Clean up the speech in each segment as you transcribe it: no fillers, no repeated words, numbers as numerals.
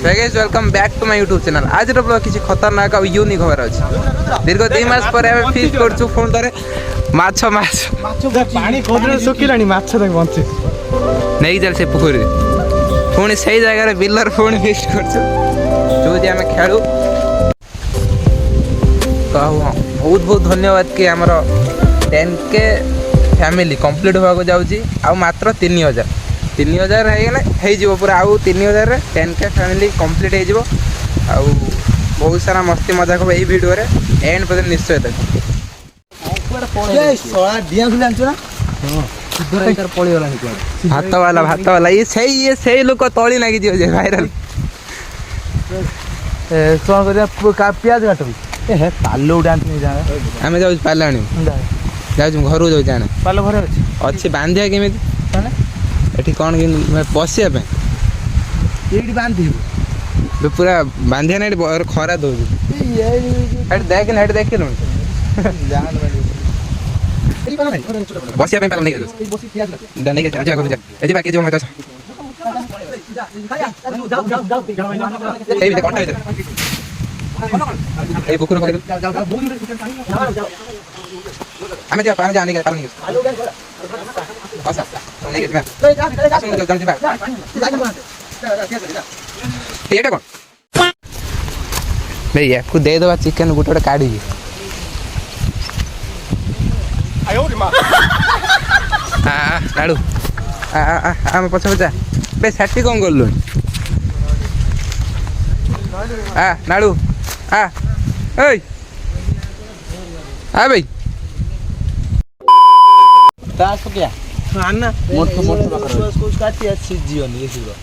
Guys welcome back to my YouTube channel. आज blog किसी खतरनाक और यूनिक खबर अछि। दीर्घ 2 मास पर हम फिश करछु फोन तरे माछ पानी कोदरे सुकिलानी माछ तक बंचे नहीं जल से पोखरी पुणी सही जगह रे बिलर पुणी फिश करछु जो जे हम खेलु कहू बहुत बहुत धन्यवाद कि हमर 10K फैमिली कंप्लीट होगा जाउची आ मात्र 3000 है जीवो पूरा आउ 3000 रे 10K फैमिली कंप्लीट है जीवो आ बहुत सारा मस्ती मजाक हो एई वीडियो रे एंड पर्यंत निश्चय देख ए सोळा डिया खुले आंचो ना इधर इधर पळी वाला है भात वाला ये सही लोग तळी लागी दियो जे वायरल ए सोण करिया का प्याज काटबी ए हे पालो डांस नहीं जाने हमें जाउ पालाणी जाउ घर जाउ जाने पालो घरे अछि बांधिया केमिति माने एठी कोन कि बसिया पे एठी बांधी पूरा बांधिया नहीं खरा दो देख लो जान बसिया पे नहीं नहीं जा कर जा ए बाकी जो मत ए भी कोन ए बुकुर पकड़ हमें जा पानी जाने का पानी नहीं ये कौन भैया आपको दे दो चिकन गोटे गोटे काढ़ी लाडू आम पछ पचा बे साथी कौन कर लु लाडू भाई क्या आना मोटो कुछ काटी है सीजीओनी ये सुरो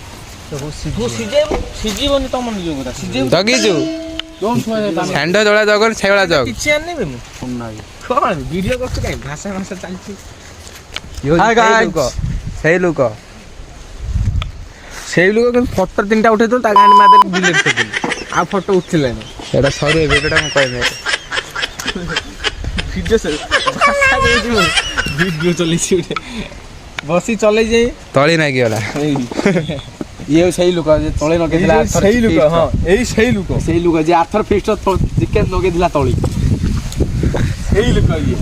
तो सीजीओनी तो मन जो गुदा सीजीओ जगीजु सेंडो जळा जगर छेळा जग किछि आन नै मु नाही कोन वीडियो करछ काई भाषा चलछि हाय गाइस सेई लोक के फोटो तीनटा उठे तो ता गांड मादे डिलीट कर दिल आ फोटो उठिले नै एटा सरे वीडियोटा म कहमे वीडियो से भाषा देजु वीडियो चली उठे बसी चले जाई तळी ना गेला ये सही लोक जे तळे न गेला सही लोक हां एई सही लोक जे आथर फिस्ट चिकन लगे दिला तळी सही लोक ये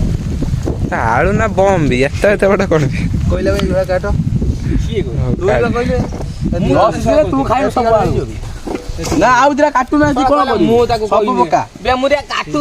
आळू ना बम भी एटा बडा कोन कोइला भाई घोड़ा काटो की को तू कहले तू खाइ सब आलू ना आउ दिरा काटू ना जी कोन मु ताको सब पका बे मुरिया काटू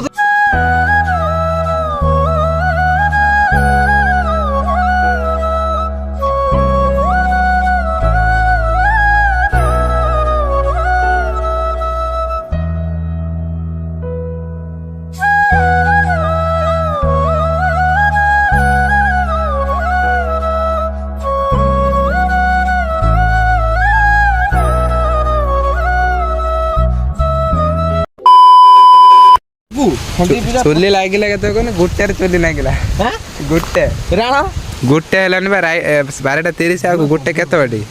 चुली लागिला केते कोन गुट्टे रे चुली लागिला हां गुट्टे राणा गुट्टे हलानी बा 12:30 आ गुट्टे केते बडी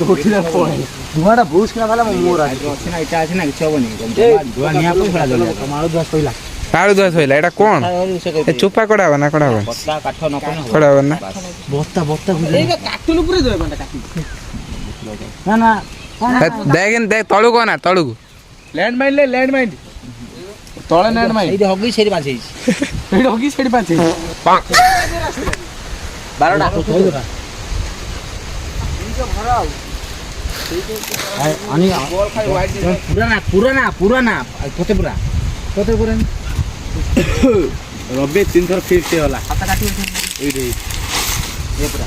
दोठीला पळे दुआडा भूस किना वाला मोर अछि ना इटा अछि ना किछ होबनी दुआ निया को फला जले माळो दुआस होइला एटा कोन ए चुपा कोडा बना बत्ता काठ न कोन कोडा बना बत्ता गुजे ए काटुन पुरे देबे बंटा काटू ना देखन देख तळु कोना तळु लैंड माइन तळे नेट माई एडी हगी सेडी पाछे एडी हगी सेडी पाछे 12टा अनि बॉल खाई वाइट पुराना कोते पुरा रबे 3 थर फिट होला हाथ काटी एडी ये पुरा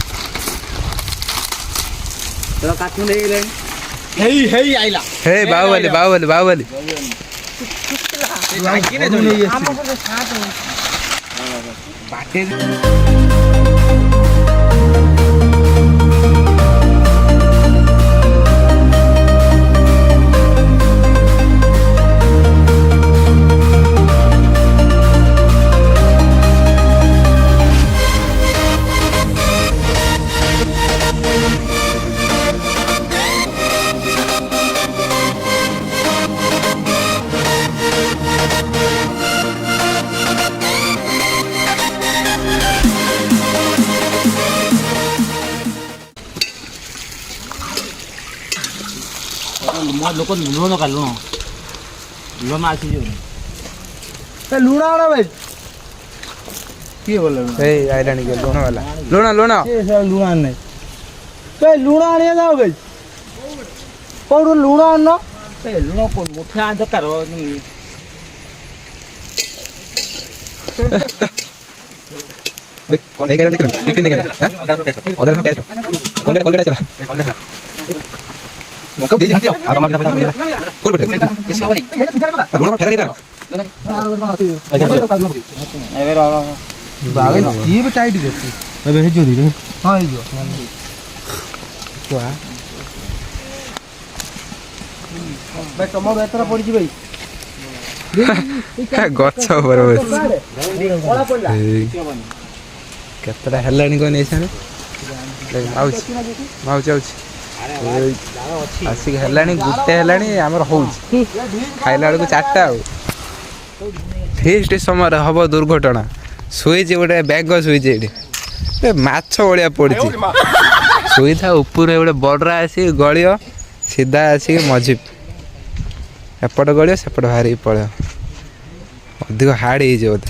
तो काटू ले ले हे आइला हे बाहुबली लोक लुण का लुण लुण आसी लुण आना भाई किए बोले ए आइलानी के लुण वाला लुण लुण लुण आन नहीं लुण आने जाओ भाई कौन लुण आन लुण कौन मुठे आ दरकार कौन देख रहा देख देख हां उधर हम टेस्ट कौन चला मौका दे दिया आप हमारे पास कौन बैठे इसका भाई लुण फेरा नहीं बागे ये भी टाइट देती अबे हे जो दी हां हे जो क्या भाई टमाटो एतरा पड़ी जी भाई गछ बरोबर केतरा हेलानी को नहीं छाने आउछ माउछ आउछ आसिक हेलानी गुटे हेलानी हमर होउछ खाइला बेलको चारटा आ फेस्ट समय हब दुर्घटना सुईच गोटे बैग सुईच ये माछ भाया पड़ी सुई था ऊपर गोटे बड़रा आसी गलियो सीधा आसिक मझी एपट गलियो सेपट बाहर पड़े अधिक हार्ड हो बोधे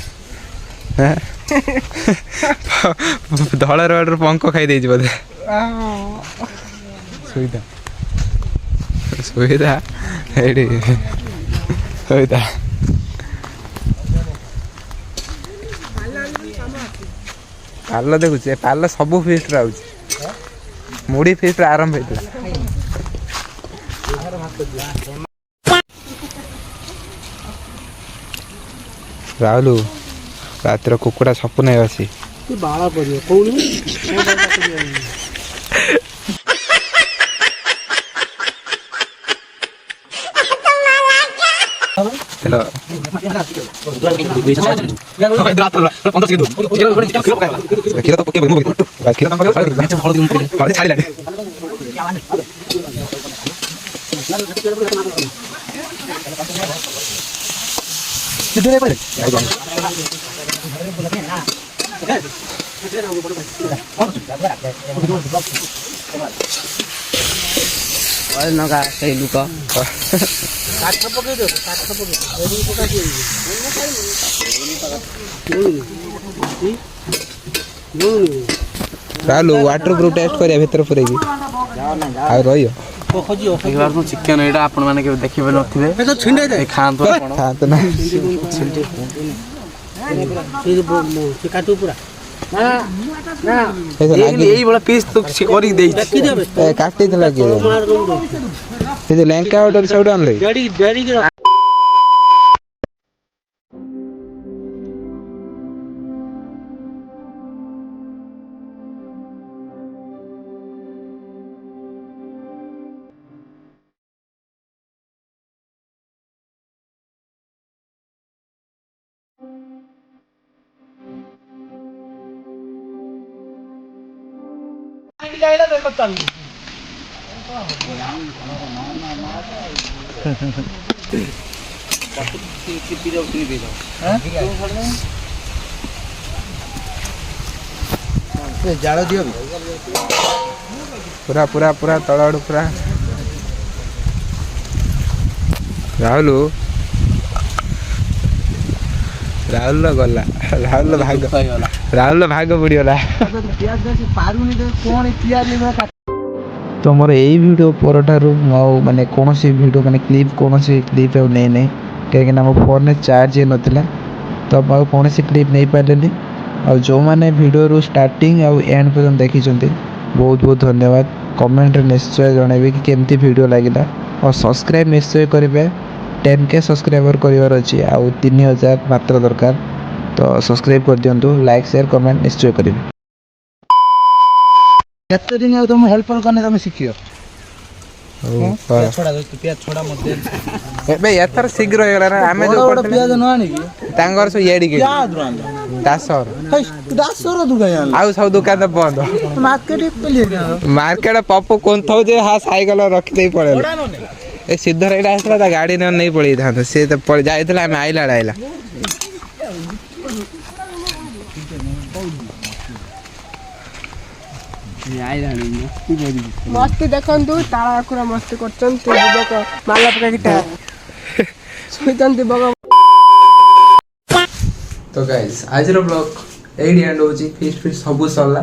धड़ा रड पंख खाई बोधे सुईधा सुईधा सुईधा पाल देखुचे पाल सब फिस्ट आउच मुड़ी फिस्ट आरंभ होता राहुल रातिर कुकुड़ा छपु नहीं अच्छी बाला पड़ियो कौन हेलो खीरा तो पके खीरा छाड़ी नगा सही look Rahul waterproof test करिया भीतर पूरे की आ रहियो चिकेन एटा आपण माने के देखिबे नथिबे ए तो छिंडे दे खांतो आपण खांतो ना छिंडे से काटू पूरा ना ना एई बड़ा पीस तो करी देई ए काटी देला के ये जो लंका ऑर्डर साउड आनले डेडी डेडी के जाड़ दियो पूरा पूरा पूरा तलाड़ पूरा राहुल राहुल गला राहुल भाग राहुल भाग पड़गला तो मोर यही वीडियो पर माने कौन वीडियो माने क्लिप कौन क्लिप नहीं कहीं मो फोन में चार्ज ही नाला तो कौन क्लिप नहीं पारे आ जो मैंने वीडियो स्टार्टिंग आउ एंड पर्यटन देखी बहुत बहुत धन्यवाद कमेंट निश्चय जनइबे कि केमती वीडियो लगिला और सब्सक्राइब निश्चय करेंगे 10K सब्सक्राइबर करार अच्छी आउ 3000 मात्र दरकार तो सब्सक्राइब कर दिंतु लाइक शेयर कमेंट निश्चय करेंगे केते दिन तुम हेल्पर करने तुम शिखियो छोड़ा दो पिया छोड़ा मत बे यार शीघ्र हो गला ना हमें जो करते पिया न आनी की तांगर सो येडी के याद रहन 10 दुकान आउ सब दुकान बंद मार्केट पे ले मार्केट पप्पू कोन थौ जे हा साइकिल रखि दे पड़े ए सिद्धर एटा आसला ता गाड़ी न नहीं पड़ी था से तो पड़ जाइतला हम आइला आइला ମସ୍ତି ଦେଖନ୍ତୁ ତାଳ ଆଖୁରା ମସ୍ତି କରୁଛନ୍ତି ଯୁବକ ମାଲା ପକାଇକି ଶୋଇଛନ୍ତି ବଗ। तो गाइस आज ब्लॉग एडी एंड होची फीस्ट सब सरला।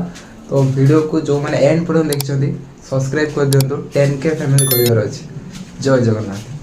तो वीडियो को जो मैंने एंड पर्यंत देखिए सब्सक्राइब कर दिंतु 10K फैमिली कर जय जगन्नाथ।